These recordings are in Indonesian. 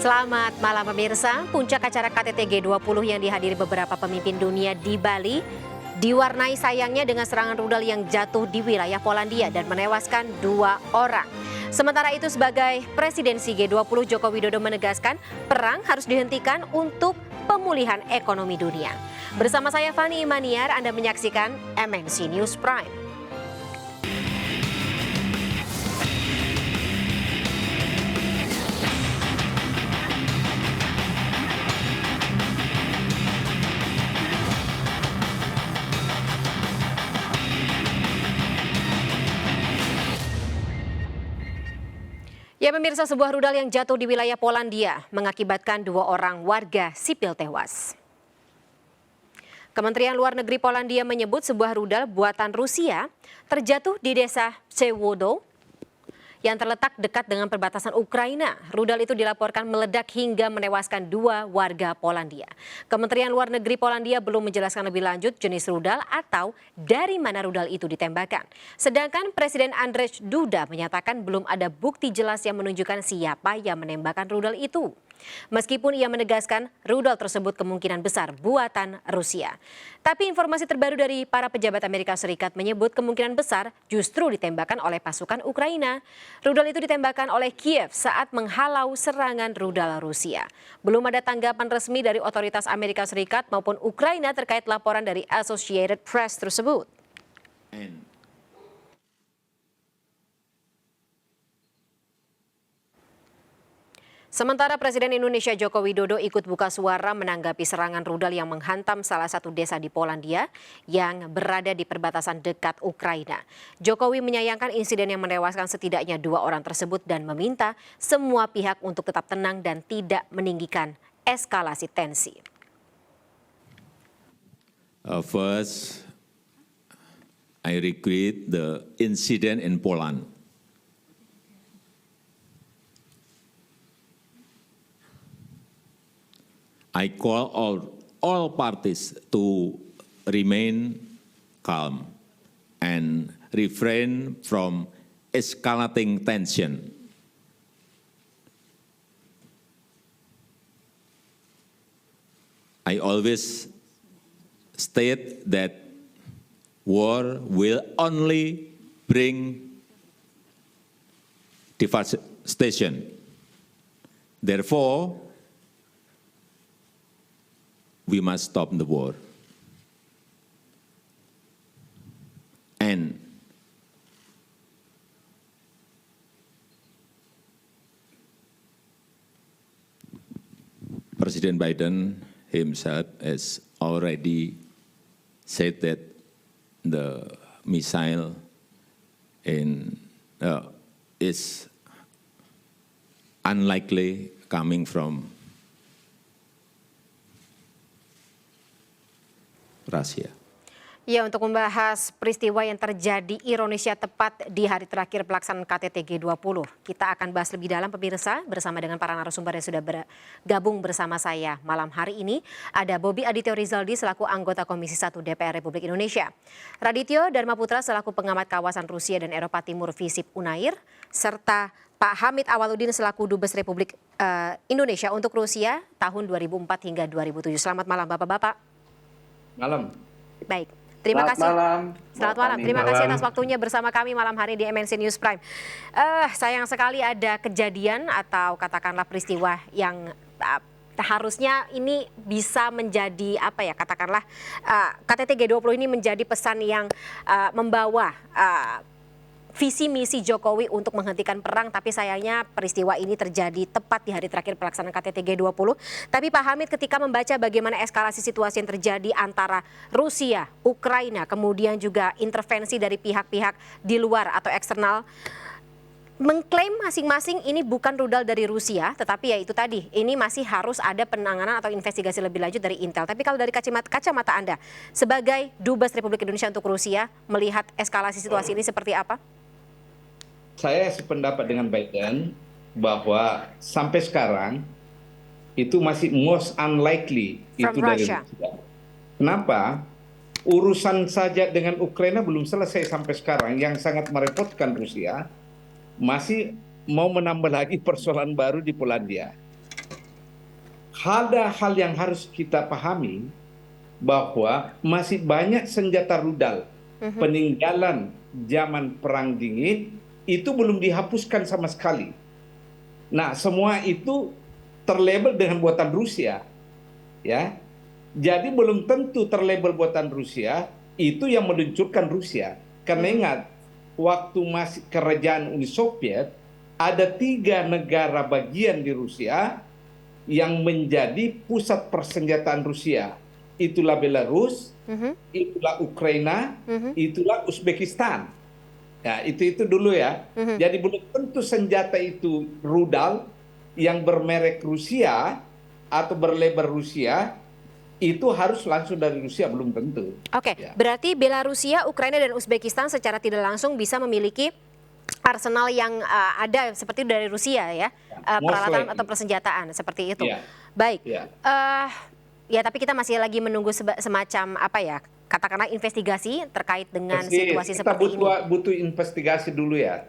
Selamat malam pemirsa, puncak acara KTT G20 yang dihadiri beberapa pemimpin dunia di Bali diwarnai sayangnya dengan serangan rudal yang jatuh di wilayah Polandia dan menewaskan 2 orang. Sementara itu sebagai presidensi G20, Joko Widodo menegaskan perang harus dihentikan untuk pemulihan ekonomi dunia. Bersama saya Fani Imaniar, Anda menyaksikan MNC News Prime. Ya pemirsa, sebuah rudal yang jatuh di wilayah Polandia mengakibatkan 2 orang warga sipil tewas. Kementerian Luar Negeri Polandia menyebut sebuah rudal buatan Rusia terjatuh di desa Przewodo yang terletak dekat dengan perbatasan Ukraina. Rudal itu dilaporkan meledak hingga menewaskan 2 warga Polandia. Kementerian Luar Negeri Polandia belum menjelaskan lebih lanjut jenis rudal atau dari mana rudal itu ditembakkan. Sedangkan Presiden Andrzej Duda menyatakan belum ada bukti jelas yang menunjukkan siapa yang menembakkan rudal itu. Meskipun ia menegaskan rudal tersebut kemungkinan besar buatan Rusia. Tapi informasi terbaru dari para pejabat Amerika Serikat menyebut kemungkinan besar justru ditembakkan oleh pasukan Ukraina. Rudal itu ditembakkan oleh Kiev saat menghalau serangan rudal Rusia. Belum ada tanggapan resmi dari otoritas Amerika Serikat maupun Ukraina terkait laporan dari Associated Press tersebut. Sementara Presiden Indonesia Joko Widodo ikut buka suara menanggapi serangan rudal yang menghantam salah satu desa di Polandia yang berada di perbatasan dekat Ukraina. Jokowi menyayangkan insiden yang menewaskan setidaknya 2 orang tersebut dan meminta semua pihak untuk tetap tenang dan tidak meninggikan eskalasi tensi. First, I regret the incident in Poland. I call all parties to remain calm and refrain from escalating tension. I always state that war will only bring devastation. Therefore, we must stop the war. And President Biden himself has already said that the missile is unlikely coming from Rusia. Ya, untuk membahas peristiwa yang terjadi ironisnya tepat di hari terakhir pelaksanaan KTT G20. Kita akan bahas lebih dalam pemirsa bersama dengan para narasumber yang sudah bergabung bersama saya malam hari ini. Ada Bobi Adityo Rizaldi selaku anggota Komisi 1 DPR Republik Indonesia. Radityo Dharma Putra selaku pengamat kawasan Rusia dan Eropa Timur FISIP Unair. Serta Pak Hamid Awaludin selaku Dubes Republik Indonesia untuk Rusia tahun 2004 hingga 2007. Selamat malam Bapak-Bapak. Malam. Baik. Terima kasih. Selamat malam. Terima kasih atas waktunya bersama kami malam hari di MNC News Prime. Sayang sekali ada kejadian atau katakanlah peristiwa yang harusnya ini bisa menjadi apa ya, katakanlah KTT G20 ini menjadi pesan yang membawa visi misi Jokowi untuk menghentikan perang, tapi sayangnya peristiwa ini terjadi tepat di hari terakhir pelaksanaan KTT G20. Tapi Pak Hamid, ketika membaca bagaimana eskalasi situasi yang terjadi antara Rusia, Ukraina, kemudian juga intervensi dari pihak-pihak di luar atau eksternal, mengklaim masing-masing ini bukan rudal dari Rusia, tetapi ya itu tadi, ini masih harus ada penanganan atau investigasi lebih lanjut dari Intel. Tapi kalau dari kacamata Anda, sebagai Dubes Republik Indonesia untuk Rusia, melihat eskalasi situasi ini seperti apa? Saya sependapat dengan Biden bahwa sampai sekarang itu masih most unlikely itu dari Rusia. Kenapa? Urusan saja dengan Ukraina belum selesai sampai sekarang, yang sangat merepotkan Rusia masih mau menambah lagi persoalan baru di Polandia. ada hal yang harus kita pahami bahwa masih banyak senjata rudal peninggalan zaman Perang Dingin itu belum dihapuskan sama sekali. Nah, semua itu terlabel dengan buatan Rusia, ya. Jadi belum tentu terlabel buatan Rusia itu yang meluncurkan Rusia. Karena ingat, waktu masih kerajaan Uni Soviet, ada 3 negara bagian di Rusia yang menjadi pusat persenjataan Rusia. Itulah Belarus, itulah Ukraina, itulah Uzbekistan. Ya, itu dulu ya. Jadi belum tentu senjata itu rudal yang bermerek Rusia atau berlabel Rusia itu harus langsung dari Rusia, belum tentu. Oke, Ya. berarti Belarusia, Ukraina dan Uzbekistan secara tidak langsung bisa memiliki arsenal yang ada seperti dari Rusia ya, peralatan atau persenjataan seperti itu. Ya. Baik. Ya. Ya, tapi kita masih lagi menunggu semacam apa ya? Katakanlah investigasi terkait dengan situasi seperti ini. Kita butuh investigasi dulu ya.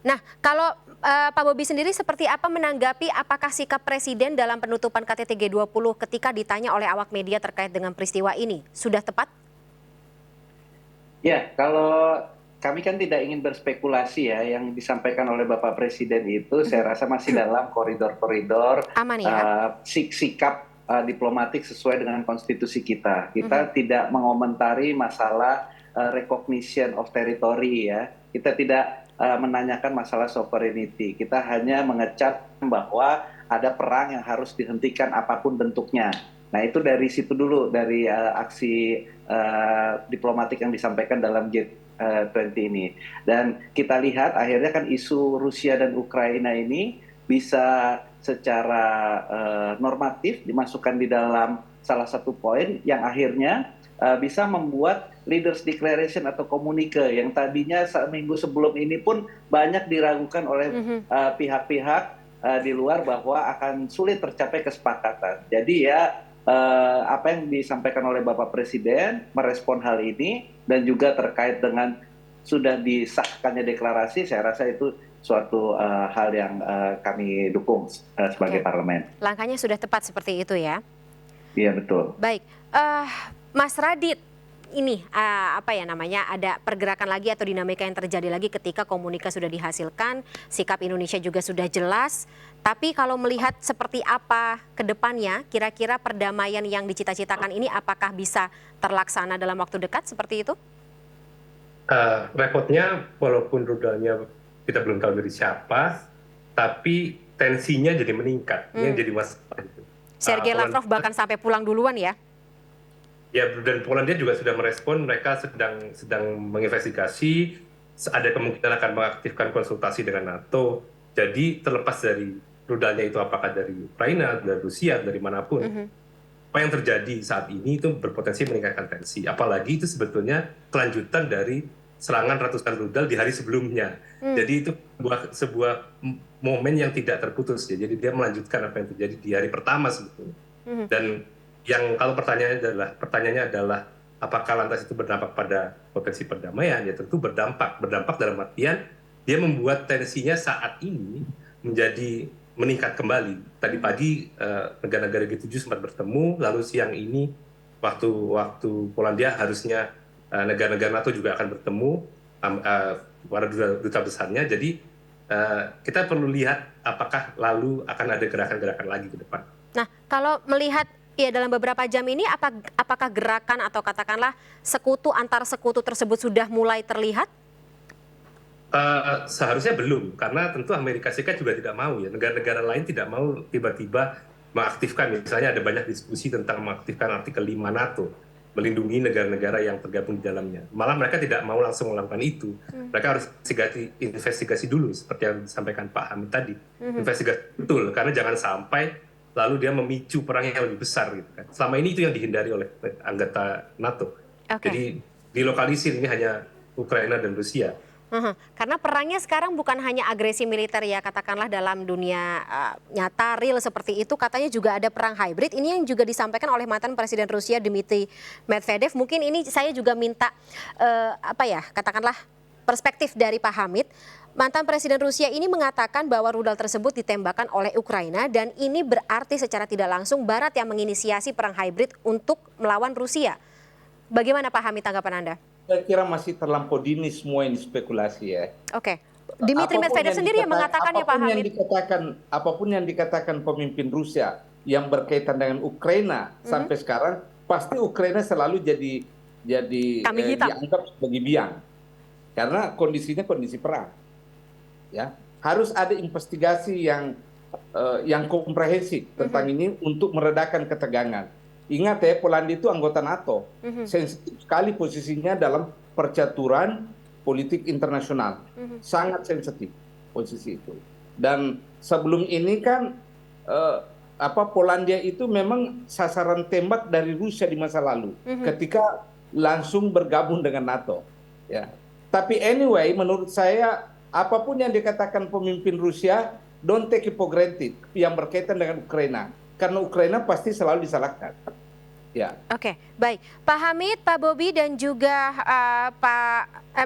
Nah, kalau Pak Bobi sendiri seperti apa menanggapi apakah sikap Presiden dalam penutupan KTT G20 ketika ditanya oleh awak media terkait dengan peristiwa ini? Sudah tepat? Ya, kalau kami kan tidak ingin berspekulasi ya, yang disampaikan oleh Bapak Presiden itu saya rasa masih dalam koridor-koridor aman ya? Sikap diplomatik sesuai dengan konstitusi kita. Kita tidak mengomentari masalah recognition of territory ya. Kita tidak menanyakan masalah sovereignty. Kita hanya mengecap bahwa ada perang yang harus dihentikan apapun bentuknya. Nah, itu dari situ dulu, dari aksi diplomatik yang disampaikan dalam G20 ini. Dan kita lihat akhirnya kan isu Rusia dan Ukraina ini bisa secara normatif dimasukkan di dalam salah satu poin yang akhirnya bisa membuat leaders declaration atau komunike yang tadinya seminggu sebelum ini pun banyak diragukan oleh pihak-pihak di luar bahwa akan sulit tercapai kesepakatan. Jadi ya apa yang disampaikan oleh Bapak Presiden merespon hal ini dan juga terkait dengan sudah disahkannya deklarasi, saya rasa itu suatu hal yang kami dukung sebagai parlemen. Langkahnya sudah tepat seperti itu ya? Iya, betul. Baik, Mas Radit, ini apa ya namanya, ada pergerakan lagi atau dinamika yang terjadi lagi ketika komunika sudah dihasilkan, sikap Indonesia juga sudah jelas, tapi kalau melihat seperti apa ke depannya, kira-kira perdamaian yang dicita-citakan ini apakah bisa terlaksana dalam waktu dekat seperti itu? Repotnya walaupun rudalnya kita belum tahu dari siapa, tapi tensinya jadi meningkat. Ini yang jadi masalah itu. Sergei Lavrov bahkan sampai pulang duluan ya? Ya, dan Polandia juga sudah merespon, mereka sedang menginvestigasi, ada kemungkinan akan mengaktifkan konsultasi dengan NATO. Jadi terlepas dari rudalnya itu apakah dari Ukraina, dari Rusia, dari manapun, apa yang terjadi saat ini itu berpotensi meningkatkan tensi. Apalagi itu sebetulnya kelanjutan dari serangan ratusan rudal di hari sebelumnya. Jadi itu sebuah momen yang tidak terputus ya. Jadi dia melanjutkan apa yang terjadi di hari pertama sebetulnya. Dan yang kalau pertanyaannya adalah apakah lantas itu berdampak pada potensi perdamaian? Ya tentu berdampak dalam artian dia membuat tensinya saat ini menjadi meningkat kembali. Tadi pagi negara-negara G7 sempat bertemu, lalu siang ini waktu Polandia harusnya negara-negara NATO juga akan bertemu para duta besarnya. Jadi kita perlu lihat apakah lalu akan ada gerakan-gerakan lagi ke depan. Nah, kalau melihat ya dalam beberapa jam ini apakah gerakan atau katakanlah sekutu antar sekutu tersebut sudah mulai terlihat? Seharusnya belum, karena tentu Amerika Serikat juga tidak mau ya, negara-negara lain tidak mau tiba-tiba mengaktifkan, misalnya ada banyak diskusi tentang mengaktifkan artikel 5 NATO, melindungi negara-negara yang tergabung di dalamnya. Malah mereka tidak mau langsung melakukan itu. Mereka harus investigasi dulu, seperti yang disampaikan Pak Hamid tadi. Investigasi betul, karena jangan sampai lalu dia memicu perang yang lebih besar gitu kan. Selama ini itu yang dihindari oleh anggota NATO. Jadi dilokalisir ini hanya Ukraina dan Rusia. Karena perangnya sekarang bukan hanya agresi militer ya, katakanlah dalam dunia nyata real seperti itu, katanya juga ada perang hybrid. Ini yang juga disampaikan oleh mantan Presiden Rusia Dmitry Medvedev. Mungkin ini saya juga minta katakanlah perspektif dari Pak Hamid mantan Presiden Rusia ini mengatakan bahwa rudal tersebut ditembakkan oleh Ukraina dan ini berarti secara tidak langsung Barat yang menginisiasi perang hybrid untuk melawan Rusia. Bagaimana Pak Hamid tanggapan Anda? Saya kira masih terlampau dini semua ini spekulasi ya. Oke. Dmitry Medvedev sendiri yang mengatakannya Pak Hamid. Apapun yang dikatakan pemimpin Rusia yang berkaitan dengan Ukraina sampai sekarang, pasti Ukraina selalu jadi dianggap sebagai biang. Karena kondisinya kondisi perang. Ya, harus ada investigasi yang komprehensif tentang ini untuk meredakan ketegangan. Ingat ya, Polandia itu anggota NATO, sensitif sekali posisinya dalam percaturan politik internasional, sangat sensitif posisi itu. Dan sebelum ini kan Polandia itu memang sasaran tembak dari Rusia di masa lalu, ketika langsung bergabung dengan NATO. Ya, tapi anyway, menurut saya apapun yang dikatakan pemimpin Rusia, don't take it for granted yang berkaitan dengan Ukraina. Karena Ukraina pasti selalu disalahkan. Ya. Oke, baik. Pak Hamid, Pak Bobi, dan juga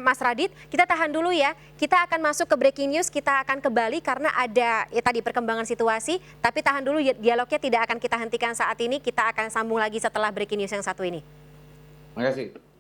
Mas Radit, kita tahan dulu ya. Kita akan masuk ke breaking news, kita akan kembali karena ada tadi perkembangan situasi. Tapi tahan dulu, dialognya tidak akan kita hentikan saat ini. Kita akan sambung lagi setelah breaking news yang satu ini. Terima kasih.